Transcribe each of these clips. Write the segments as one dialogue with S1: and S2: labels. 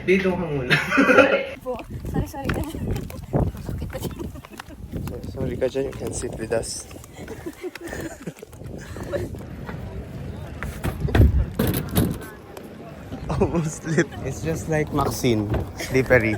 S1: Dito ka muna.
S2: Po. Sorry ka dyan.
S1: Sorry ka dyan, you can sit with us. Almost slip. It's just like Maxine, slippery.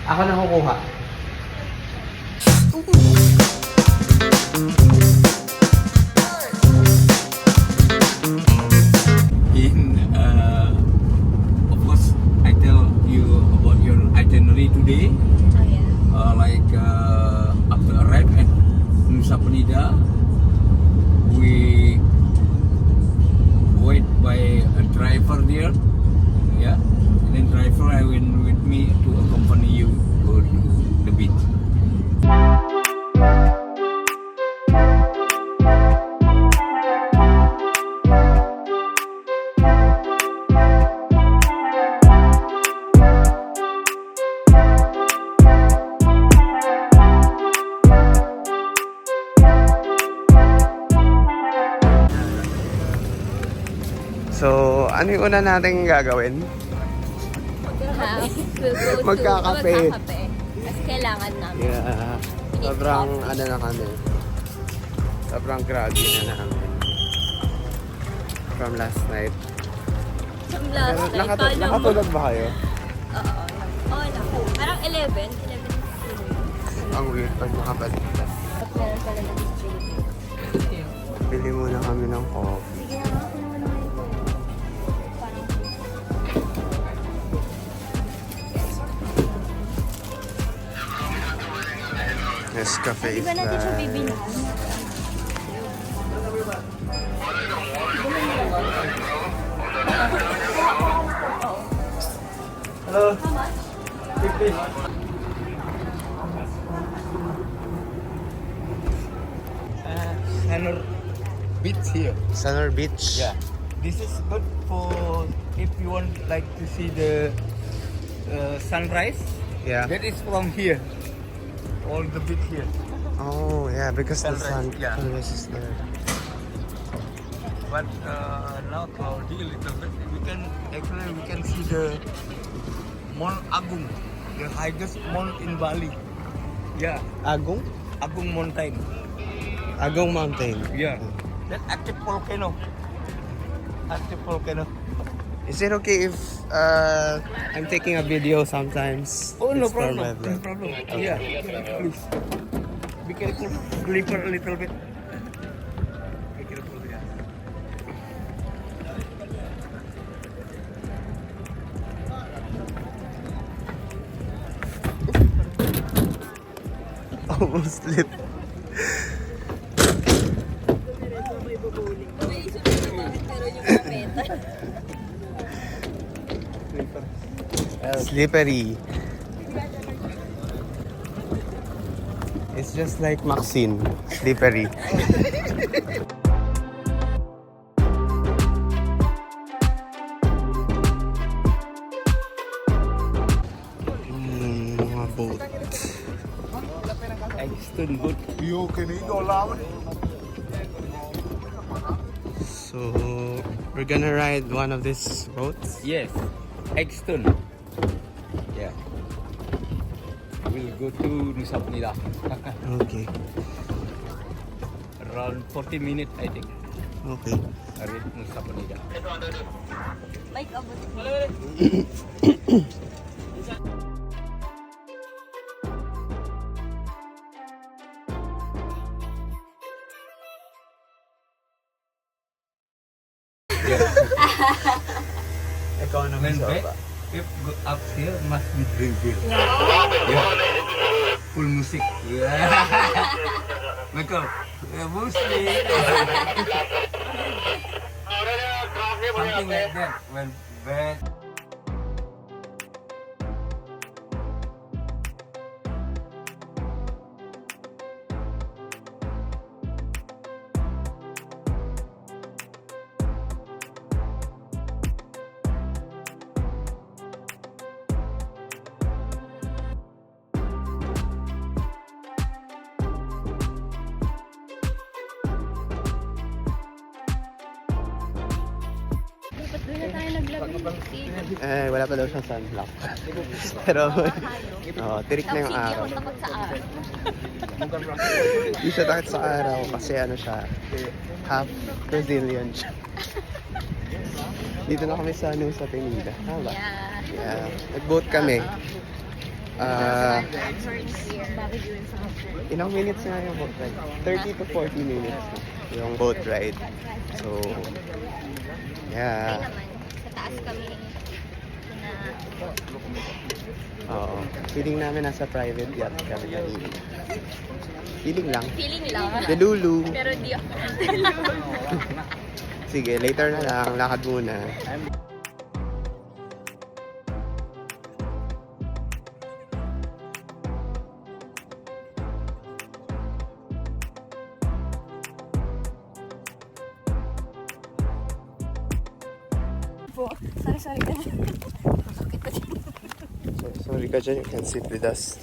S1: Ako na kukuha.
S3: Of course, I tell you about your itinerary today.
S2: Oh yeah.
S3: After arrive at Nusa Penida, we wait by a driver there. Yeah, and then driver I went with me to accompany you go to the beach.
S1: So, ano yung una natin gagawin? Magkakape.
S2: Kasi kailangan namin.
S1: Yeah. Sobrang ano na kami. Sobrang groggy na namin. From last night.
S2: From last
S1: Pero
S2: night, kala mo.
S1: nakatulog ba kayo?
S2: Oo. Oo, naku. Parang 11. 11.
S1: Ang weird pag nakabalik ka.
S2: At meron pala ng street.
S1: Bili muna kami ng coffee.
S2: Sige na, kinuha na ngayon ko. Parang
S1: Nescafe
S2: di ba natin siya
S1: fly.
S2: bibilhan?
S1: Hello.
S2: How much?
S3: Sanur Beach here.
S1: Sanur Beach.
S3: Yeah, this is good for if you want like to see the sunrise.
S1: Yeah.
S3: That is from here. All the beach here.
S1: Oh, yeah, because the sun
S3: Sunrise, yeah.
S1: sunrise is there.
S3: But now cloudy a little bit. We can see the Mount Agung, the highest mount in Bali. Yeah,
S1: Agong?
S3: Agung Mountain.
S1: Agong Mountain.
S3: Yeah, that active volcano. Active volcano.
S1: Is it okay if I'm taking a video sometimes?
S3: Oh, no
S1: It's for
S3: problem.
S1: my
S3: No
S1: vlog.
S3: problem. Yeah, please. Be careful. Slipper a little bit. Be careful. Yeah.
S1: Almost lit. Slippery. It's just like Maxine, slippery. Mga boat.
S3: Extend good.
S1: So, we're gonna ride one of these boats.
S3: Yes, Exton. Yeah. We'll go to Nusa Penida.
S1: Okay.
S3: Around 40 minutes, I think.
S1: Okay.
S3: I reach Nusa Penida.
S2: Bike abot.
S1: Economy
S3: When back,
S1: sofa.
S3: if go up here, must be drink beer. Yeah. Full music. Yeah. Michael, music. Something like that. When back.
S2: Ba't doon na tayo naglaro?
S1: Wala pa daw siyang sunblock. Pero, tirik na yung
S2: Hindi
S1: araw.
S2: ako takot sa araw.
S1: Hindi siya takot sa araw kasi ano siya, half Brazilian siya. Dito na kami sa Pinida. Tama ba?
S2: Yeah.
S1: Yeah. Nag-boat kami. Ilang minutes na yung boat ride? 30 to 40 minutes yung boat ride. So,
S2: Okay
S1: yeah.
S2: naman. Sa taas kami na
S1: Oo. Feeling namin nasa private yacht kami kanina. Feeling lang.
S2: feeling lang.
S1: Delulu.
S2: Pero di ako.
S1: Sige, later na lang. Lakad muna.
S2: Sorry. Sakit pa dyan.
S1: Sorry ka dyan, you can sit with us.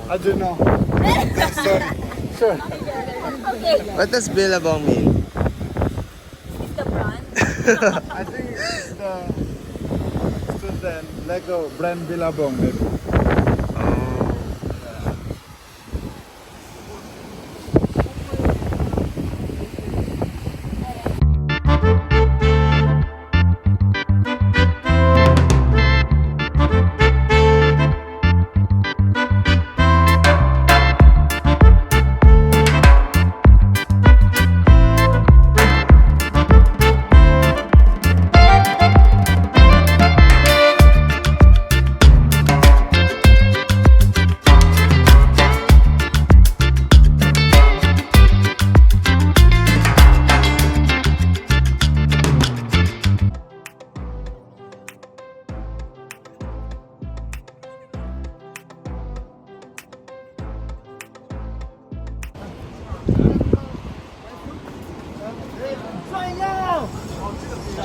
S4: I don't know. Sorry. Sure.
S2: Okay.
S1: What does Billabong mean?
S2: It's the brand.
S4: I think it's the student Lego brand Billabong. Maybe.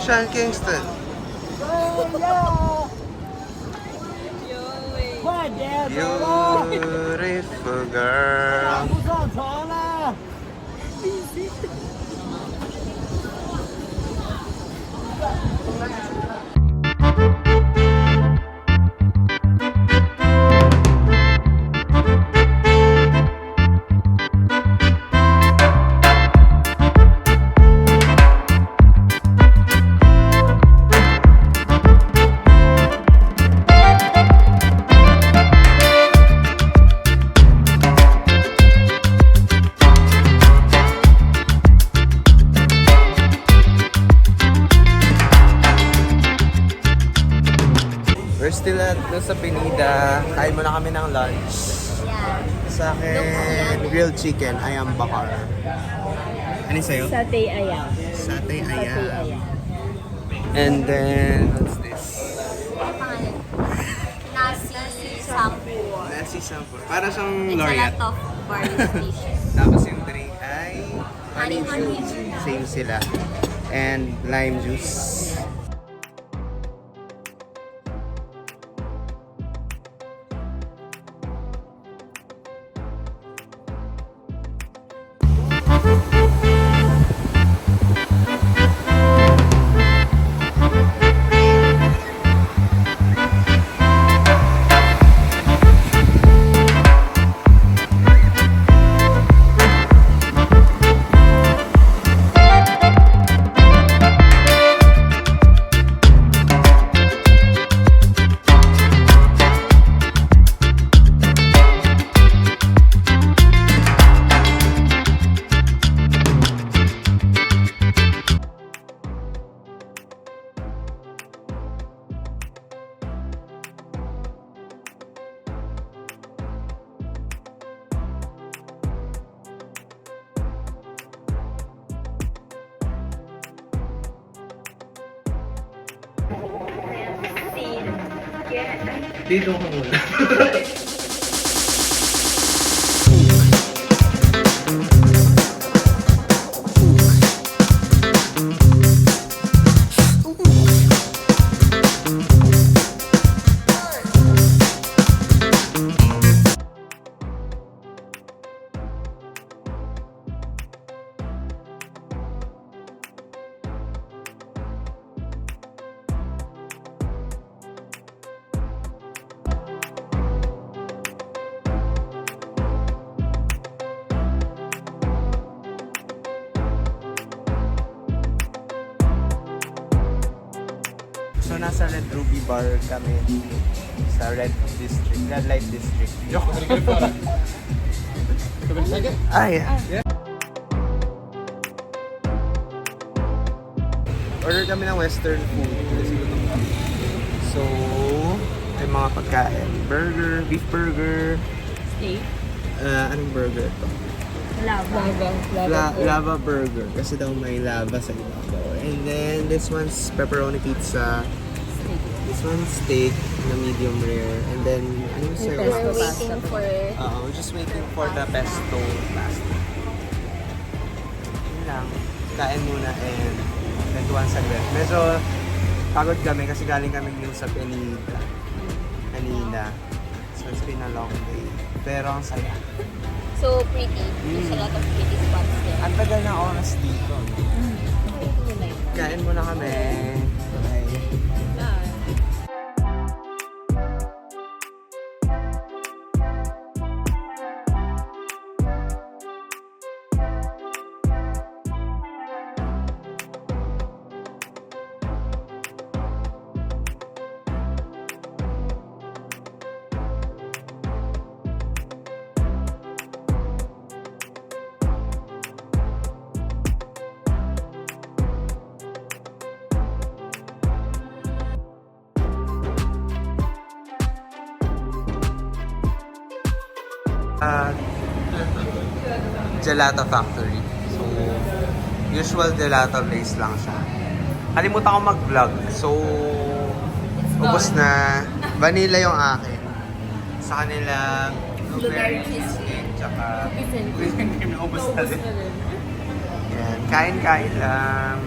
S1: Sean Kingston. Beautiful girl. We're still at sa Pinida. Kain muna kami ng lunch.
S2: Yeah.
S1: Sa akin, grilled chicken, ayam bakar. Ano sa'yo?
S2: Satay ayam.
S1: Satay
S2: Satay
S1: ayam.
S2: ayam.
S1: And then, what's this?
S2: Ano pangalan? Nasi sampur.
S1: Nasi Isang fruit. Para siyang
S2: It's a
S1: laureate.
S2: lot of various dishes.
S1: Tapos yung drink ay honey
S2: Honey
S1: juice.
S2: juice.
S1: Same sila. And lime juice. Dito ko muna. So, nasa Red Ruby Bar kami sa Red District, Red Light District. Ah, yeah. Order kami ng western food kasi gutom kami. So, may mga pagkain. Burger, beef burger.
S2: Steak.
S1: Anong burger to?
S2: Lava.
S1: Lava burger. Kasi daw may lava sa ibabaw. And then, this one's pepperoni pizza. This one's steak na medium rare. And then, ano yung
S2: We're
S1: service?
S2: waiting for...
S1: We're just waiting for the pesto pasta. Yun lang. Kain muna and kwentuhan saglit. Medyo pagod kami kasi galing kami yung sa Penida kanina. So it's been a long day. Pero ang saya.
S2: So pretty. There's a lot of pretty spots there.
S1: Ang tagal na oras dito.
S2: Muna yun.
S1: Kain muna kami. Bye. Gelato Factory. So, usual gelato place lang siya. Kalimutan ko mag-vlog. So, ubos na. Vanilla yung akin. Sa kanila, blueberry cheesecake. Tsaka, ubos na din. Yan. Kain-kain lang.